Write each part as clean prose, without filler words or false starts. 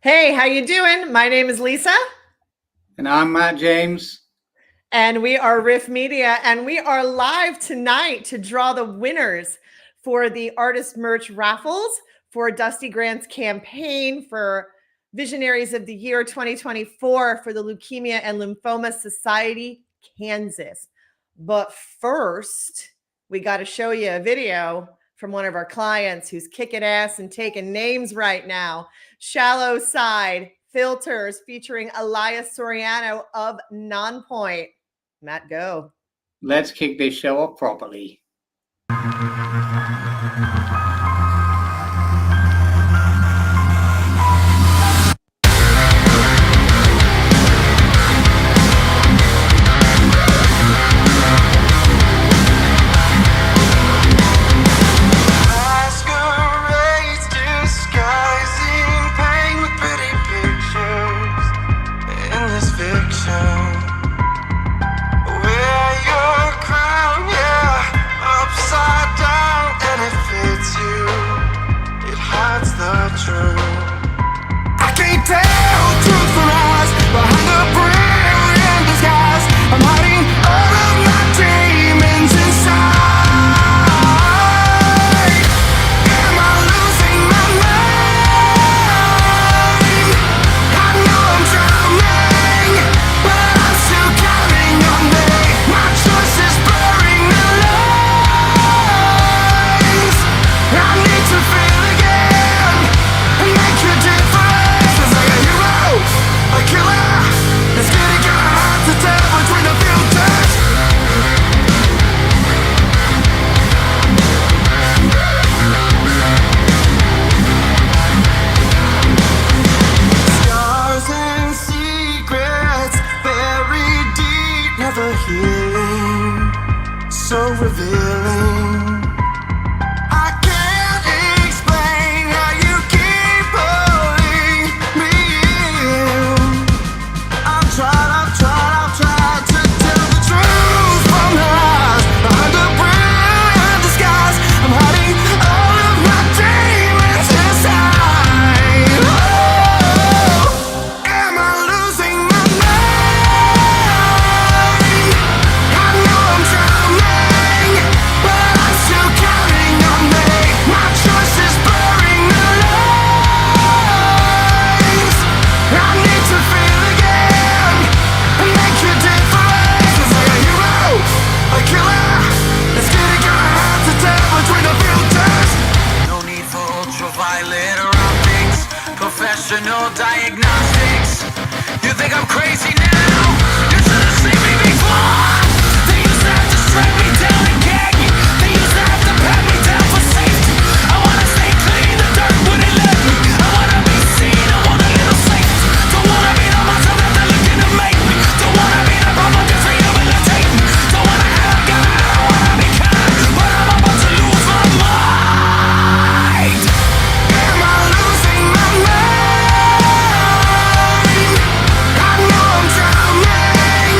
Hey, how you doing? My name is Lisa. And I'm Matt James. And we are Riff Media, and we are live tonight to draw the winners for the artist merch raffles for Dusty Grant's campaign for Visionaries of the Year 2024 for the Leukemia and Lymphoma Society, Kansas. But first, we got to show you a video from one of our clients who's kicking ass and taking names right now. Shallow Side Filters featuring Elias Soriano of Nonpoint. Matt, go. Let's kick this show off properly. So revealing. I can't explain how you keep pulling me in. I've tried to tell the truth from lies. Behind a brilliant disguise, I'm hiding all of my demons inside. Oh, am I losing my mind? I know I'm drowning, but I'm still counting on me. My choice is blurring the lines. I need to feel again and make a difference. 'Cause like a hero, a killer, it's getting kinda hard to tell between the filters. No need for ultraviolet or optics, professional diagnostics. You think I'm crazy now? You should have seen me before. They used to have to strap me down and gag me. They used to have to pat me down for safety. I wanna stay clean, the dirt wouldn't let me. I wanna be seen, I want a little safety. Don't wanna be the monster that they're looking to make me. Don't wanna be the problem that's rehabilitate me. Don't wanna have God, I don't wanna be kind, but I'm about to lose my mind. Am I losing my mind? I know I'm drowning,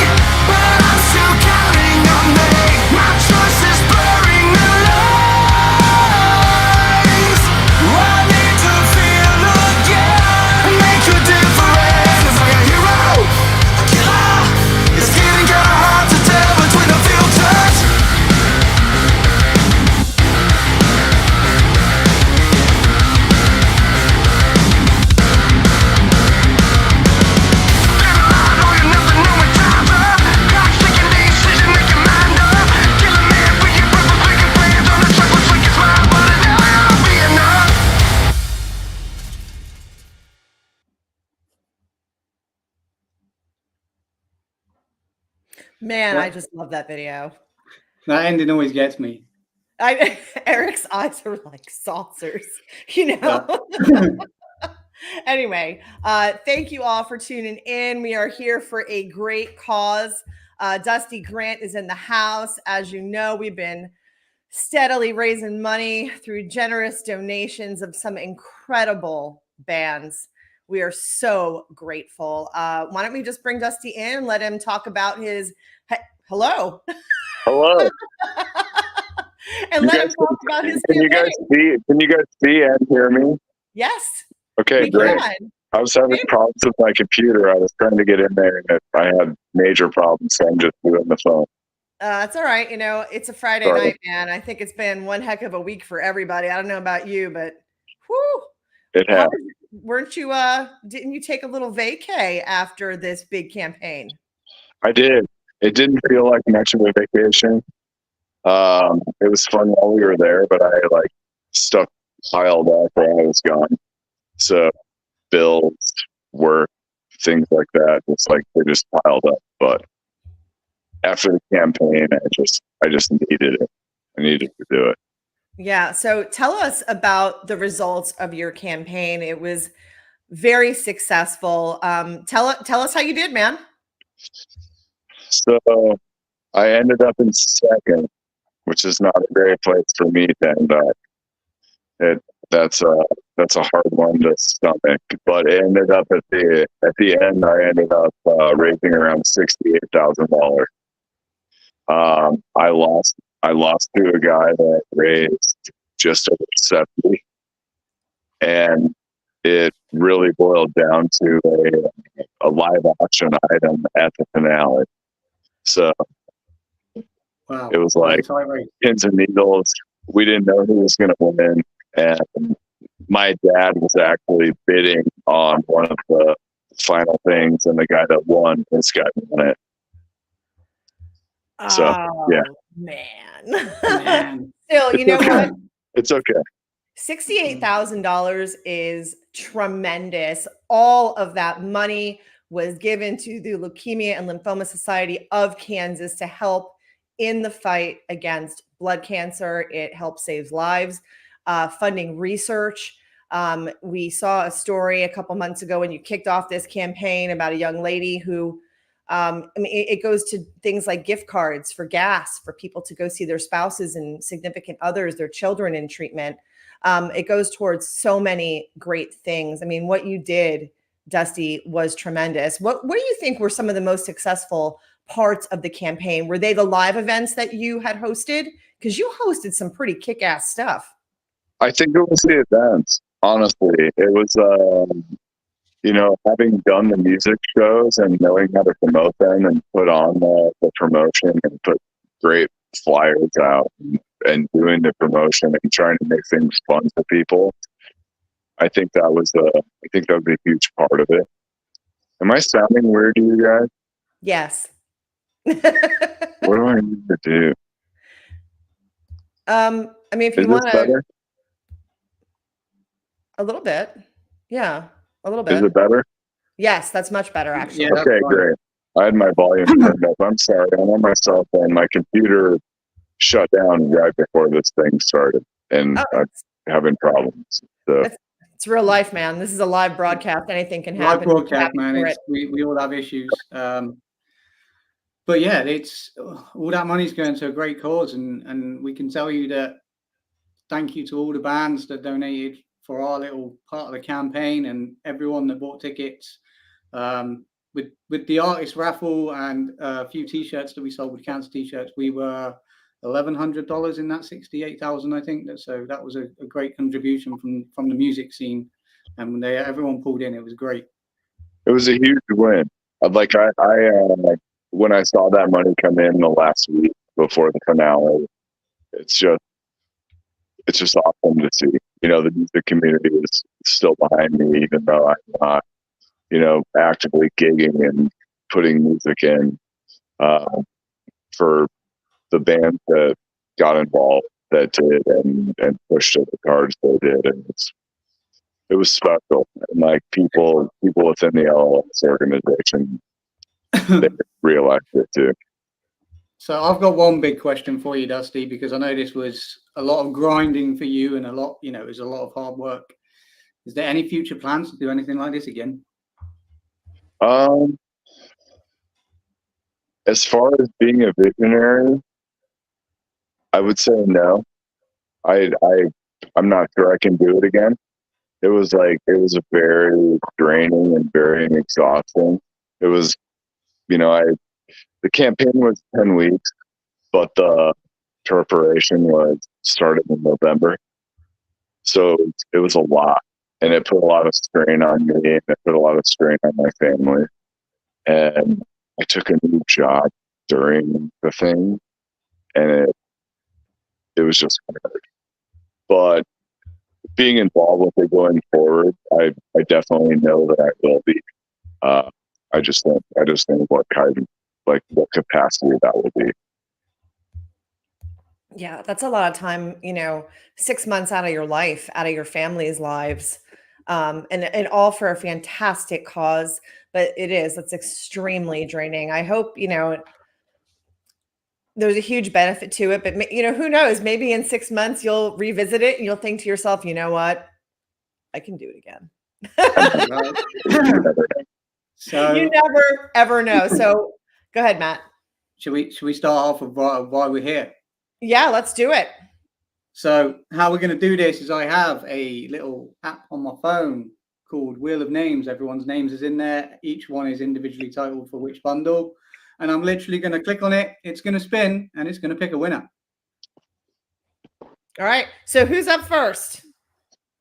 but I'm still counting on me. My choice is blurring the lines. I need to feel again and make a difference. 'Cause like a hero, a killer, it's getting kinda hard to tell between the filters. Man, What? I just love that video. That ending always gets me. Eric's eyes are like saucers, you know. Anyway, thank you all for tuning in. We are here for a great cause. Dusty Grant is in the house. As you know, we've been steadily raising money through generous donations of some incredible bands. We are so grateful. Why don't we just bring Dusty in, let him talk about his hello. Hello. And let him talk about his Can you guys see? Can you guys see and hear me? Yes. Okay, We great. can. I was having problems with my computer. I was trying to get in there, and I had major problems, so I'm just doing the phone. It's all right. It's a Friday Sorry. night, man. I think it's been one heck of a week for everybody. I don't know about you, but whew. It How happened. weren't you didn't you take a little vacay after this big campaign? I did. It didn't feel like much of a vacation. It was fun while we were there, but I like stuff piled up while I was gone. So bills, work, things like that. It's like they just piled up. But after the campaign, I just needed it. I needed to do it. Yeah. So tell us about the results of your campaign. It was very successful. Tell us how you did, man. So I ended up in second, which is not a great place for me to end up. That's a hard one to stomach. But it ended up at the end. I ended up raising around $68,000. I lost to a guy that raised just over 70, and it really boiled down to a live auction item at the finale. So Wow. it was like pins and needles. We didn't know who was going to win, and my dad was actually bidding on one of the final things, and the guy that won, this guy won it. So, yeah. Man. Still, you know what? It's okay. $68,000 is tremendous. All of that money was given to the Leukemia and Lymphoma Society of Kansas to help in the fight against blood cancer. It helps save lives, funding research. We saw a story a couple months ago when you kicked off this campaign about a young lady who, it goes to things like gift cards for gas for people to go see their spouses and significant others, their children in treatment. It goes towards so many great things. I mean, what you did, Dusty, was tremendous. What do you think were some of the most successful parts of the campaign? Were they the live events that you had hosted? Because you hosted some pretty kick-ass stuff. I think it was the events. Honestly, it was, having done the music shows and knowing how to promote them and put on the promotion and put great flyers out and doing the promotion and trying to make things fun for people. I think that was a huge part of it. Am I sounding weird to you guys? Yes. What do I need to do? If you want to, a little bit. Yeah, a little bit. Is it better? Yes, that's much better, actually. Yeah, okay, great. I had my volume turned up. I'm sorry. I'm on my cell phone. My computer shut down right before this thing started, and I'm having problems. So it's real life, man. This is a live broadcast. Anything can happen. Live broadcast, man. We all have issues. But yeah, it's all that money's going to a great cause, and we can tell you that thank you to all the bands that donated for our little part of the campaign and everyone that bought tickets. With the artist raffle and a few t-shirts that we sold with cancer t-shirts, we were $1,100 in that 68,000, I think. So that was a great contribution from the music scene, and when everyone pulled in, it was great. It was a huge win. When I saw that money come in the last week before the finale, it's just awesome to see. The music community is still behind me, even though I'm not, actively gigging and putting music in for the band that got involved, that did, and pushed it the cards they did, and it was special. And like people within the LLS organization, they realized it too. So I've got one big question for you, Dusty, because I know this was a lot of grinding for you and it was a lot of hard work. Is there any future plans to do anything like this again? As far as being a visionary, I would say no. I'm not sure I can do it again. It was a very draining and very exhausting. It was, the campaign was 10 weeks, but the preparation started in November. So it was a lot. and it put a lot of strain on me, and it put a lot of strain on my family. And I took a new job during the thing, and it was just hard. But being involved with it going forward, I definitely know that I will be. I just think what capacity that will be. Yeah, that's a lot of time, 6 months out of your life, out of your family's lives, and all for a fantastic cause. But it's extremely draining. I hope, there's a huge benefit to it, but who knows? Maybe in 6 months you'll revisit it and you'll think to yourself, you know what? I can do it again. Right. So You never ever know. So go ahead, Matt. should we start off with why we're here? Yeah, let's do it. So how we're going to do this is I have a little app on my phone called Wheel of Names. Everyone's names is in there. Each one is individually titled for which bundle. And I'm literally going to click on it. It's going to spin and it's going to pick a winner. All right. So who's up first?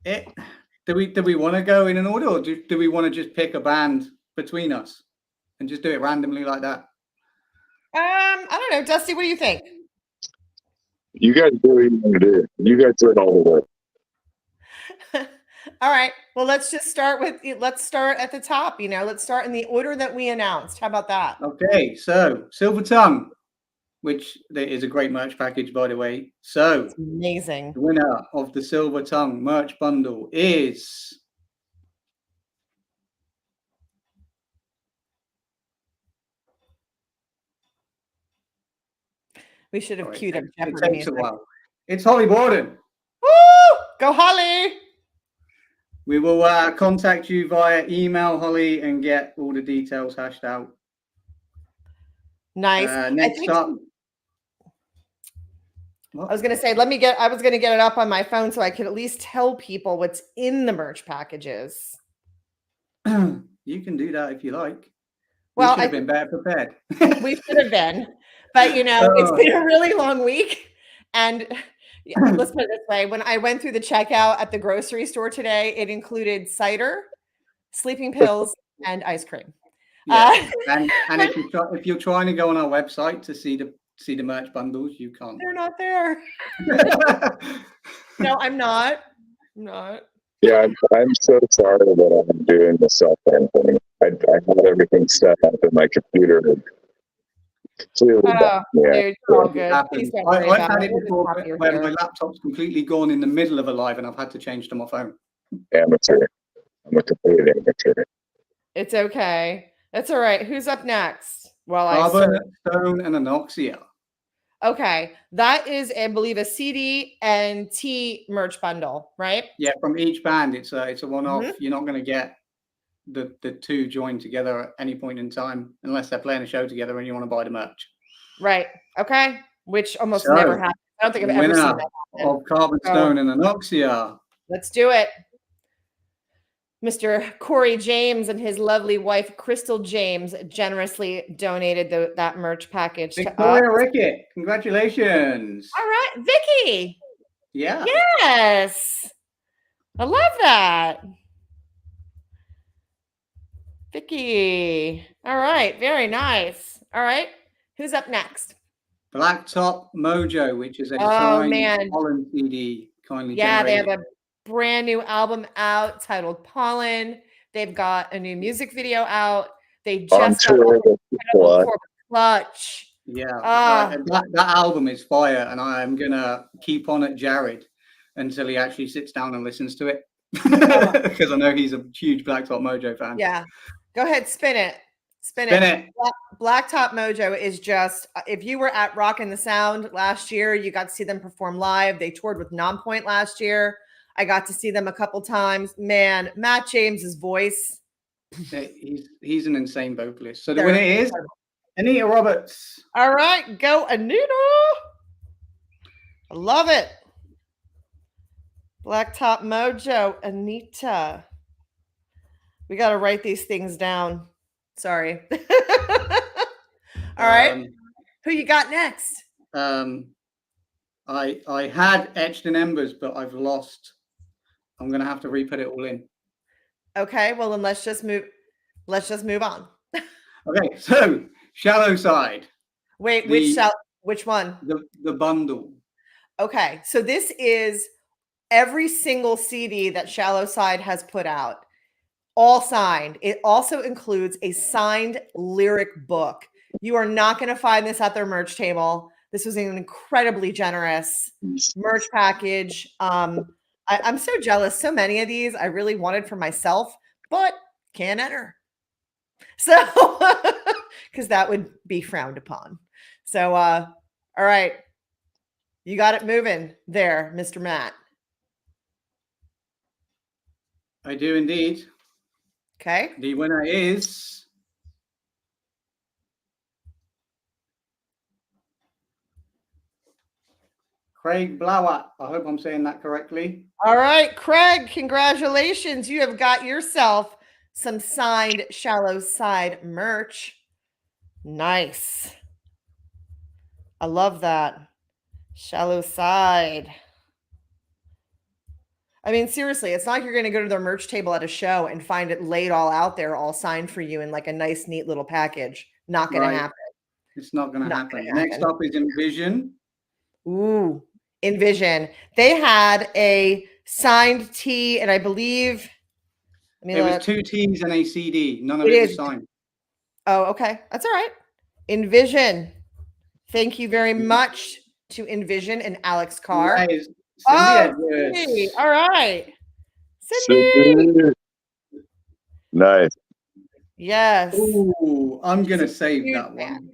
Do we want to go in an order, or do we want to just pick a band between us and just do it randomly like that? I don't know. Dusty, what do you think? You guys do what you want to do. You guys do it all the way. All right. Well, let's start at the top. Let's start in the order that we announced. How about that? Okay, so Silver Tongue, which is a great merch package, by the way. So It's amazing. the winner of the Silver Tongue merch bundle is We should have queued up it Jeopardy takes music. a while. It's Holly Borden. Woo! Go Holly! We will contact you via email, Holly, and get all the details hashed out. Nice. Next up. I was gonna say, I was gonna get it up on my phone so I could at least tell people what's in the merch packages. You can do that if you like. Well, we should have been better prepared. We should have been, but it's been a really long week. And let's put it this way: when I went through the checkout at the grocery store today, it included cider, sleeping pills, and ice cream. Yeah. And if you're trying to go on our website to see the merch bundles, you can't. They're not there. No, I'm not. Yeah, I'm so sorry that I'm doing the cell phone thing. I had everything set up in my computer. Clearly, Dude, you're all good. Please don't worry I've about had it. it We're before just happy you're where here. my laptop's completely gone in the middle of a live and I've had to change to my phone. Amateur. I'm a complete amateur. It's okay. That's all right. Who's up next? Well, Carbon, Stone, and Anoxia. Okay, that is, I believe, a CD and T merch bundle, right? Yeah, from each band, it's a one-off. Mhm. You're not going to get the two joined together at any point in time unless they're playing a show together and you want to buy the merch. Right. Okay. Which almost So, never happens. I don't think I've ever winner seen that happen. of Carbon, So- Stone, and Anoxia. Let's do it. Mr. Corey James and his lovely wife, Crystal James, generously donated that merch package to us. Victoria Rickett, congratulations. All right, Vicky. Yeah. Yes. I love that. Vicky. All right, very nice. All right, who's up next? Blacktop Mojo, which is a Oh, signed man. Pollen CD, kindly Yeah, they generated. have a brand new album out titled Pollen. They've got a new music video out. They On just got tour with incredible Clutch. for Clutch. Yeah, Ah. that album is fire, and I am gonna keep on at Jared until he actually sits down and listens to it, because I know he's a huge Blacktop Mojo fan. Yeah. Go ahead, spin it. Spin Spin it. it. Blacktop Mojo is just, if you were at Rockin' the Sound last year, you got to see them perform live. They toured with Nonpoint last year. I got to see them a couple times. Man, Matt James's voice. He's an insane vocalist. So the They're winner is Anita Roberts. All right, go Anita. I love it. Blacktop Mojo, Anita. We got to write these things down. Sorry. All right. Who you got next? I had Etched in Embers, but I've lost I'm gonna have to re-put it all in. Okay, well then let's just move on. Okay, so Shallow Side, Wait, The- which one? the bundle. Okay, so this is every single CD that Shallow Side has put out, all signed. It also includes a signed lyric book. You are not going to find this at their merch table. This was an incredibly generous merch package. I'm so jealous. So many of these I really wanted for myself, but can't enter. So, because that would be frowned upon. So, all right. You got it moving there, Mr. Matt. I do indeed. Okay. The winner is Craig Blauat. I hope I'm saying that correctly. All right, Craig, congratulations. You have got yourself some signed Shallow Side merch. Nice. I love that. Shallow Side. I mean, seriously, it's not like you're going to go to their merch table at a show and find it laid all out there, all signed for you in like a nice, neat little package. Not going Right. to happen. It's not going to Not happen. gonna Next happen. up is Envision. Ooh, Envision. They had a signed tee, and I believe. Let me It was look. 2 T's and a CD. None of It it was is. signed. Oh, okay. That's all right. Envision. Thank you very much to Envision and Alex Carr. That is Cindy Oh, Edwards. Cindy. All right. Cindy. Cindy. Nice. Yes. Ooh, I'm going to save Huge that fan. one.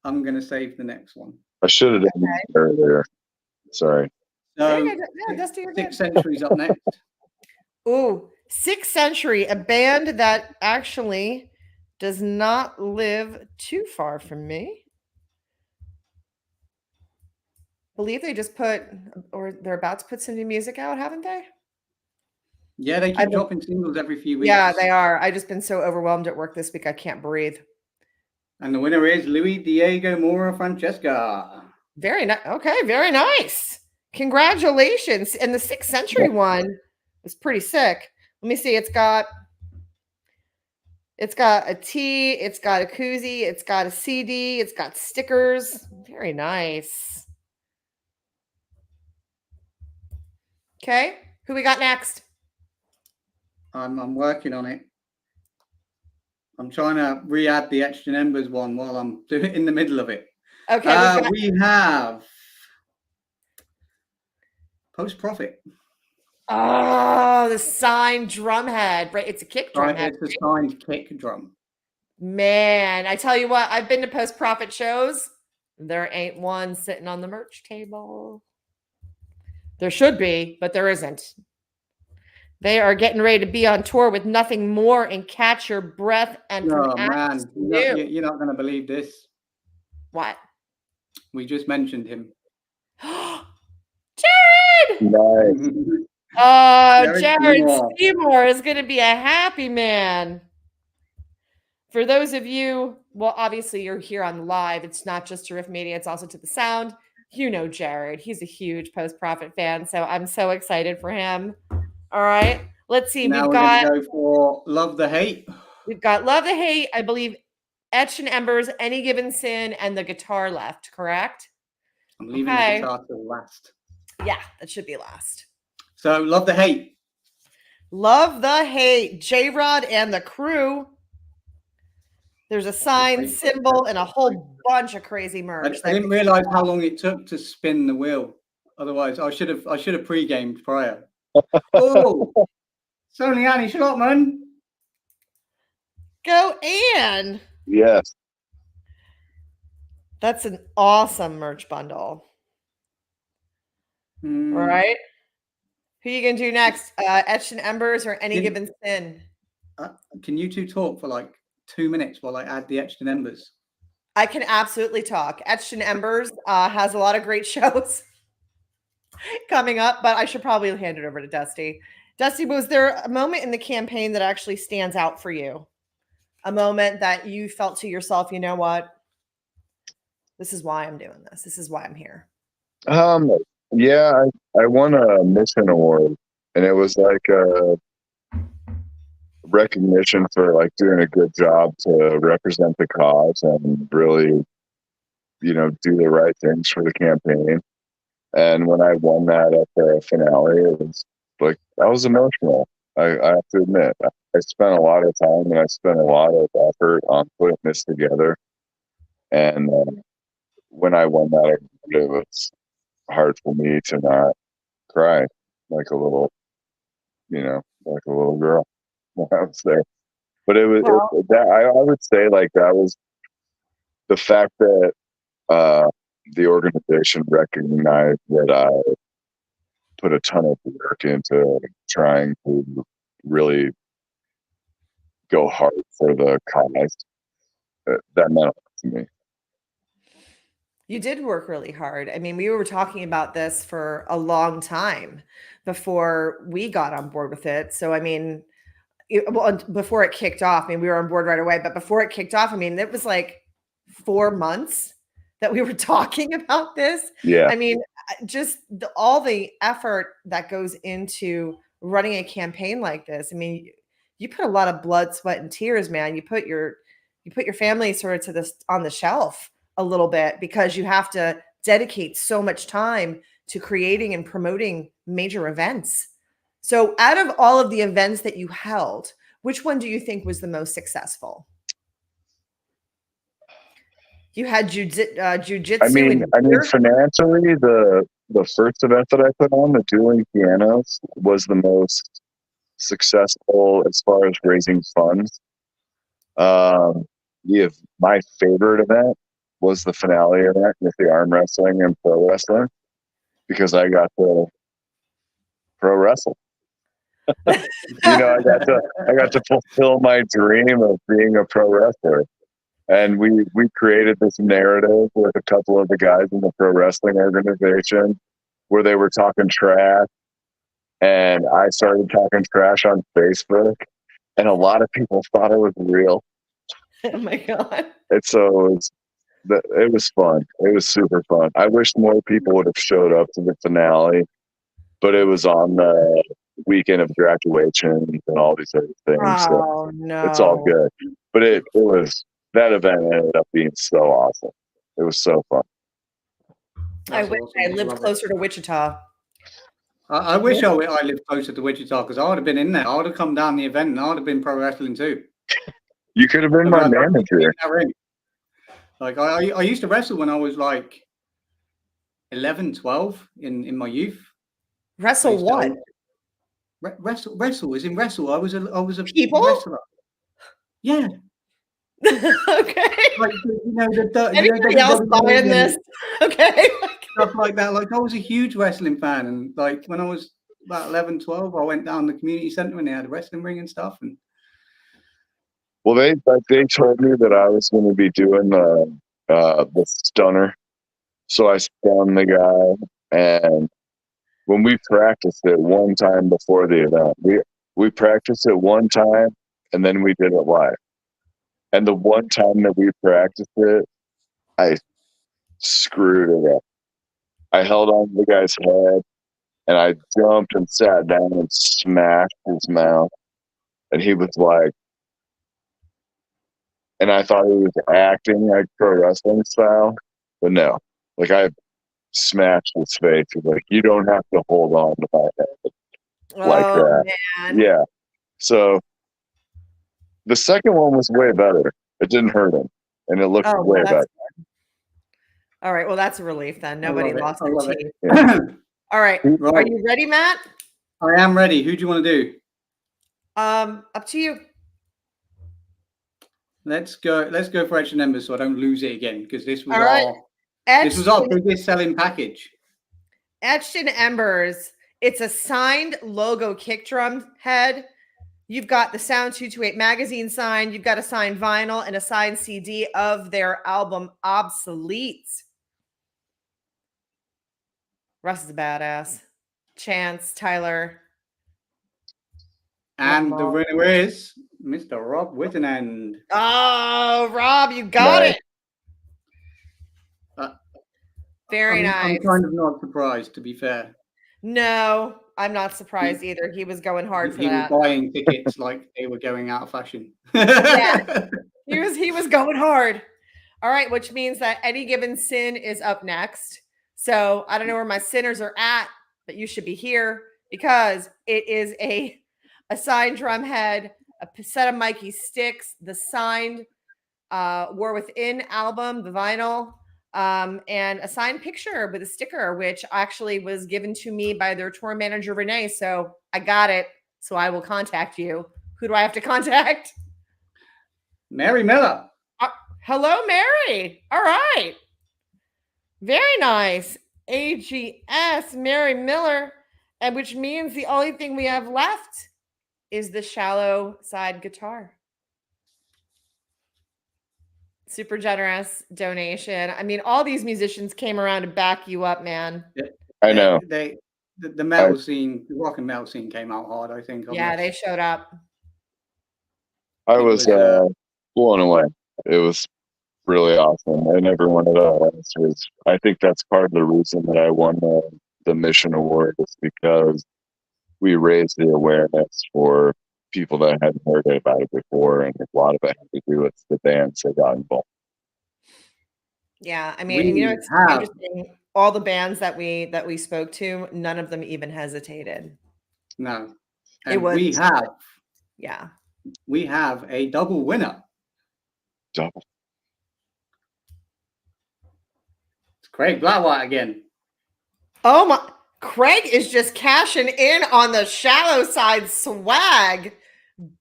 I'm going to save the next one. I should have done that earlier. Sorry. There So, you go. Yeah, Dusty, you're good. 6 Centuries up next. Ooh, 6th Century, a band that actually does not live too far from me. Believe they just put, or they're about to put some new music out, haven't they? Yeah, they I keep think- dropping singles every few weeks. Yeah, they are. I just been so overwhelmed at work this week, I can't breathe. And the winner is Luis Diego Mora Francesca. Very nice. Okay, very nice. Congratulations. And the 6th Century one was pretty sick. Let me see. It's got a tee, it's got a koozie, it's got a CD, it's got stickers. Very nice. Okay, who we got next? I'm working on it. I'm trying to re-add the Etched in Embers one while I'm in the middle of it. Okay, We have Post Profit. oh, the signed drum head. Right, it's a kick drum Right, head. it's a signed kick drum. Man, I tell you what, I've been to Post Profit shows. There ain't one sitting on the merch table. There should be, but there isn't. They are getting ready to be on tour with Nothing More and Catch Your Breath and from Oh man, Axe New. you're not going to believe this. What? We just mentioned him. Jared! Nice. Oh, Jared Jared Seymour. Seymour is going to be a happy man. For those of you, well, obviously you're here on live. It's not just to Riff Media, it's also to the sound. You know Jared. He's a huge Post Profit fan, so I'm so excited for him. All right, let's see. Now We've we're got going to go for Love the Hate. Love the Hate, I believe, Etched in Embers, Any Given Sin, and the guitar left, correct? I'm leaving Okay. the guitar till last. Yeah, that should be last. So Love the Hate. Love the Hate, J-Rod and the crew. There's a sign, symbol, and a whole bunch of crazy merch. I didn't realize how long it took to spin the wheel. Otherwise, I should have pre-gamed prior. Oh, it's only Annie Schlottman. Go, Anne. Yes. That's an awesome merch bundle. All right. Who you gonna do next? Etched in Embers or Any Given Sin? Can you two talk for like 2 minutes while I add the Etched in Embers? I can absolutely talk. Etched in Embers has a lot of great shows coming up, but I should probably hand it over to Dusty. Dusty, was there a moment in the campaign that actually stands out for you? A moment that you felt to yourself, you know what? This is why I'm doing this. This is why I'm here. Yeah, I won a mission award and it was like a recognition for like doing a good job to represent the cause and really, do the right things for the campaign. And when I won that at the finale, it was like, I was emotional. I have to admit, I spent a lot of time and I spent a lot of effort on putting this together. And when I won that award, it was hard for me to not cry like a little, like a little girl when I was there. But it was that I would say like that was the fact that the organization recognized that I put a ton of work into trying to really go hard for the cause. That meant a lot to me. You did work really hard. I mean, we were talking about this for a long time before we got on board with it. So, I mean, before it kicked off, I mean, we were on board right away, but before it kicked off, I mean, it was like 4 months that we were talking about this. Yeah. I mean, just all the effort that goes into running a campaign like this. I mean, you put a lot of blood, sweat, and tears, man. You put your family sort of to this on the shelf a little bit because you have to dedicate so much time to creating and promoting major events. So out of all of the events that you held, which one do you think was the most successful? You had jujitsu. I mean, financially, the first event that I put on, the Dueling Pianos, was the most successful as far as raising funds. My favorite event was the finale event with the arm wrestling and pro wrestling because I got to pro wrestle. I got to fulfill my dream of being a pro wrestler. And we created this narrative with a couple of the guys in the pro wrestling organization where they were talking trash. And I started talking trash on Facebook. And a lot of people thought it was real. Oh my God. And so it was fun. It was super fun. I wish more people would have showed up to the finale, but it was on the weekend of graduation and all these other things. Oh, so no. It's all good. But it was, that event ended up being so awesome. It was so fun. I wish I lived closer to Wichita. I wish I lived closer to Wichita because I would have been in there. I would have come down the event and I would have been pro wrestling too. You could have been my manager. Like I used to wrestle when I was like 11, 12 in my youth. Wrestle what? Wrestle is in wrestle. I was a people wrestler. Yeah. Okay. Like Anybody else buying this? Okay. Stuff like that. Like I was a huge wrestling fan, and like when I was about 11, 12, I went down the community center and they had a wrestling ring and stuff. And well, they told me that I was going to be doing the stunner, so I spun the guy. And when we practiced it one time before the event, we practiced it one time and then we did it live. And the one time that we practiced it, I screwed it up. I held on to the guy's head and I jumped and sat down and smashed his mouth. And he was like, and I thought he was acting like pro wrestling style, but no. Like I smashed his face. He's like, you don't have to hold on to my head like that. Man. Yeah. So the second one was way better. It didn't hurt him, and it looked way better. Good. All right. Well, that's a relief then. Nobody lost their teeth. Yeah. All right. Are you ready, Matt? I am ready. Who do you want to do? Up to you. Let's go for Etched in Embers so I don't lose it again because this was our biggest selling package. Etched in Embers. It's a signed logo kick drum head. You've got the Sound 228 magazine sign. You've got a signed vinyl and a signed CD of their album Obsolete. Russ is a badass. Chance, Tyler. And the winner is Mr. Rob Whittenend. Oh, Rob, you got it. Very nice. I'm kind of not surprised, to be fair. No, I'm not surprised either. He was going hard for He was that. buying tickets like they were going out of fashion. Yeah. He was going hard. All right, which means that Any Given Sin is up next. So I don't know where my sinners are at, but you should be here because it is a signed drum head, a set of Mikey sticks, the signed War Within album, the vinyl, and a signed picture with a sticker, which actually was given to me by their tour manager, Renee. So I got it. So I will contact you. Who do I have to contact? Mary Miller. Hello, Mary. All right. Very nice. AGS, Mary Miller. And which means the only thing we have left is the shallow side guitar. Super generous donation. I mean, all these musicians came around to back you up, man. I know. The metal scene, the rock and metal scene came out hard, I think. Yeah, they showed up. I was blown away. It was really awesome. And everyone at us was, I think that's part of the reason that I won the Mission Award is because we raised the awareness for people that hadn't heard about it before. And a lot of it had to do with the bands that got involved. Yeah, I mean, it's interesting. All the bands that we spoke to, none of them even hesitated. No. And we have a double winner. Double. It's Craig Blackwhite again. Oh my, Craig is just cashing in on the shallow side swag.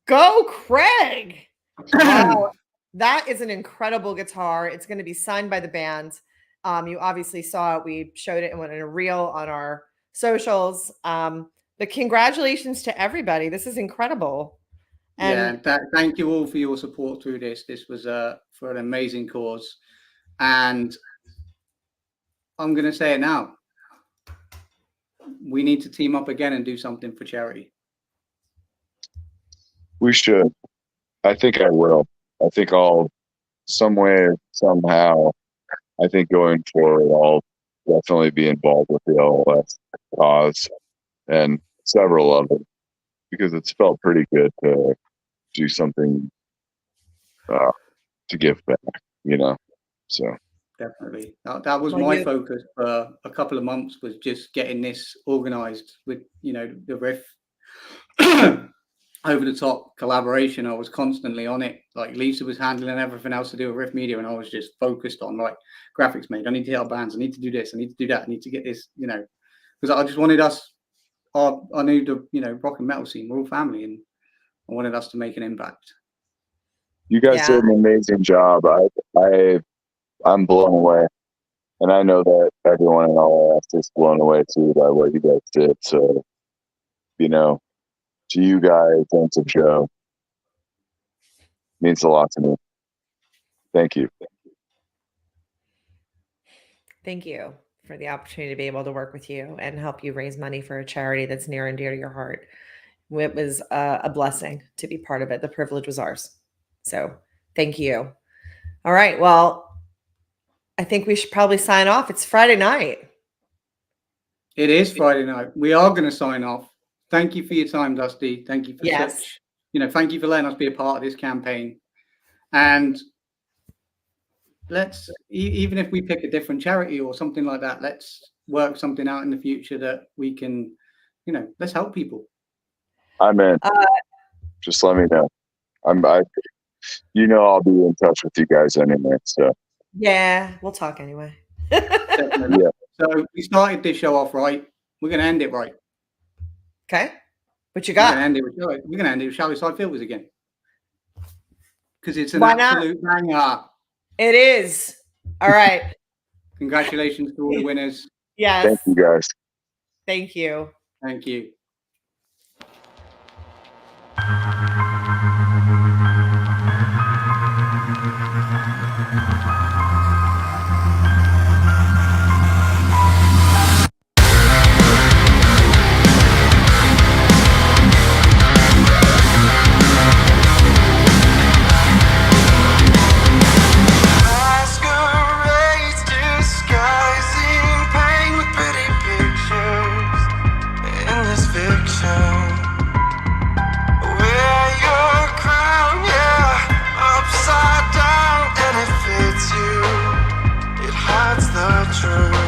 Go, Craig. Wow. That is an incredible guitar. It's going to be signed by the band. You obviously saw it. We showed it in a reel on our socials. But congratulations to everybody. This is incredible. And thank you all for your support through this. This was for an amazing cause. And I'm going to say it now. We need to team up again and do something for charity. We should. I think I will. I think I'll, some way, somehow, I think going forward, I'll definitely be involved with the LLS cause and several of them because it's felt pretty good to do something to give back, so. Definitely. That was my focus for a couple of months, was just getting this organized with, the riff over the top collaboration. I was constantly on it. Like Lisa was handling everything else to do with Riff Media, and I was just focused on like graphics made. I need to tell bands, I need to do this, I need to do that, I need to get this, because I just wanted us, I knew the rock and metal scene, we're all family, and I wanted us to make an impact. You guys did an amazing job. I'm blown away, and I know that everyone in LLS is blown away too by what you guys did. So, to you guys and to Joe, means a lot to me. Thank you. Thank you for the opportunity to be able to work with you and help you raise money for a charity that's near and dear to your heart. It was a blessing to be part of it. The privilege was ours. So thank you. All right. Well, I think we should probably sign off. It's Friday night. It is Friday night. We are going to sign off. Thank you for your time, Dusty. Thank you for thank you for letting us be a part of this campaign. And let's, even if we pick a different charity or something like that, let's work something out in the future that we can, let's help people. I'm in. Just let me know. I'll be in touch with you guys anyway. So yeah, we'll talk anyway. Definitely. Yeah. So we started this show off right. We're going to end it right. Okay. What you got? We're going to end it with Shallow Side Filters again. Because it's an absolute banger. It is. All right. Congratulations to all the winners. Yes. Thank you, guys. Thank you. Thank you. Masquerades disguising pain with pretty pictures in this future.